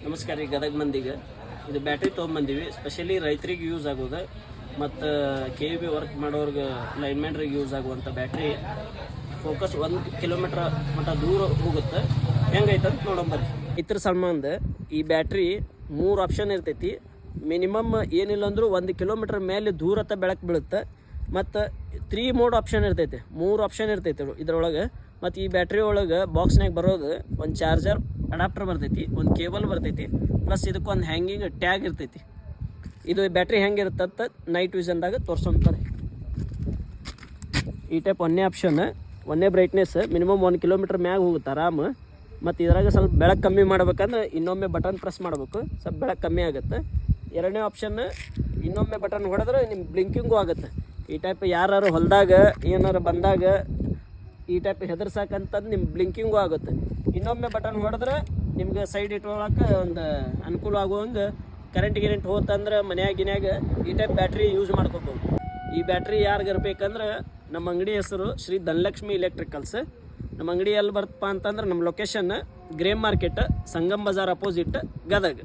ನಮಸ್ಕಾರ ರೀ ಗದಗ ಮಂದಿಗೆ ಇದು ಬ್ಯಾಟ್ರಿ ತೊಗೊಂಬಂದೀವಿ. ಸ್ಪೆಷಲಿ ರೈತರಿಗೆ ಯೂಸ್ ಆಗೋದು ಮತ್ತು KV ವರ್ಕ್ ಮಾಡೋರ್ಗೆ ಲೈನ್ಮ್ಯಾನ್ರಿಗೆ ಯೂಸ್ ಆಗುವಂಥ ಬ್ಯಾಟ್ರಿ. ಫೋಕಸ್ 1 ಕಿಲೋಮೀಟ್ರ್ ಮಟ್ಟ ದೂರ ಹೋಗುತ್ತೆ. ಹೆಂಗೈತೆ ಅಂತ ನೋಡೋಂಬರ್ರಿ. ಇದ್ರ ಸಂಬಂಧ ಈ ಬ್ಯಾಟ್ರಿ 3 ಆಪ್ಷನ್ ಇರ್ತೈತಿ. ಮಿನಿಮಮ್ ಏನಿಲ್ಲ ಅಂದರೂ 1 ಕಿಲೋಮೀಟ್ರ್ ಮೇಲೆ ದೂರತ್ತ ಬೆಳಕು ಬೀಳುತ್ತೆ. ಮತ್ತು 3 ಮೋಡ್ ಆಪ್ಷನ್ ಇರ್ತೈತಿ. 3 ಆಪ್ಷನ್ ಇರ್ತೈತಿ ಇದ್ರೊಳಗೆ. ಮತ್ತು ಈ ಬ್ಯಾಟ್ರಿ ಒಳಗೆ ಬಾಕ್ಸ್ನಾಗ ಬರೋದು ಒಂದು ಚಾರ್ಜರ್ ಅಡಾಪ್ಟರ್ ಬರ್ತೈತಿ, ಒಂದು ಕೇಬಲ್ ಬರ್ತೈತಿ, ಪ್ಲಸ್ ಇದಕ್ಕೊಂದು ಹ್ಯಾಂಗಿಂಗ್ ಟ್ಯಾಗ್ ಇರ್ತೈತಿ. ಇದು ಬ್ಯಾಟ್ರಿ ಹೆಂಗಿರ್ತಂತ ನೈಟ್ ವಿಷನ್ದಾಗ ತೋರ್ಸೊಂತಾರೆ. ಈ ಟೈಪ್ ಒಂದೇ ಆಪ್ಷನ್, ಒಂದೇ ಬ್ರೈಟ್ನೆಸ್, ಮಿನಿಮಮ್ 1 ಕಿಲೋಮೀಟ್ರ್ ಮ್ಯಾಗ ಹೋಗುತ್ತೆ ಆರಾಮ. ಮತ್ತು ಇದ್ರಾಗ ಸ್ವಲ್ಪ ಬೆಳಕು ಕಮ್ಮಿ ಮಾಡ್ಬೇಕಂದ್ರೆ ಇನ್ನೊಮ್ಮೆ ಬಟನ್ ಪ್ರೆಸ್ ಮಾಡಬೇಕು, ಸ್ವಲ್ಪ ಬೆಳಕು ಕಮ್ಮಿ ಆಗುತ್ತೆ. ಎರಡನೇ ಆಪ್ಷನ್, ಇನ್ನೊಮ್ಮೆ ಬಟನ್ ಹೊಡೆದ್ರೆ ನಿಮ್ಮ ಬ್ಲಿಂಕಿಂಗು ಆಗುತ್ತೆ. ಈ ಟೈಪ್ ಯಾರು ಹೊಲದಾಗ ಏನಾರು ಬಂದಾಗ ಈ ಟೈಪ್ ಹೆದರ್ಸಾಕಂತಂದು ನಿಮ್ಮ ಬ್ಲಿಂಕಿಂಗು ಆಗುತ್ತೆ. ಇನ್ನೊಮ್ಮೆ ಬಟನ್ ಹೊಡೆದ್ರೆ ನಿಮ್ಗೆ ಸೈಡ್ ಇಟ್ಕೊಳ್ಳೋಕೆ ಒಂದು ಅನುಕೂಲ ಆಗುವಂಗೆ ಕರೆಂಟ್ ಹೋತಂದ್ರೆ ಮನ್ಯಾಗ ಈ ಟೈಪ್ ಬ್ಯಾಟ್ರಿ ಯೂಸ್ ಮಾಡ್ಕೋಬೋದು. ಈ ಬ್ಯಾಟ್ರಿ ಯಾರಿಗೆ ಇರಬೇಕಂದ್ರೆ ನಮ್ಮ ಅಂಗಡಿ ಹೆಸರು ಶ್ರೀ ಧನಲಕ್ಷ್ಮಿ ಎಲೆಕ್ಟ್ರಿಕಲ್ಸ್. ನಮ್ಮ ಅಂಗಡಿ ಎಲ್ಲಿ ಬರ್ತಪ್ಪ ಅಂತಂದ್ರೆ ನಮ್ಮ location Graeme market, Sangam Bazaar opposite, Gadag.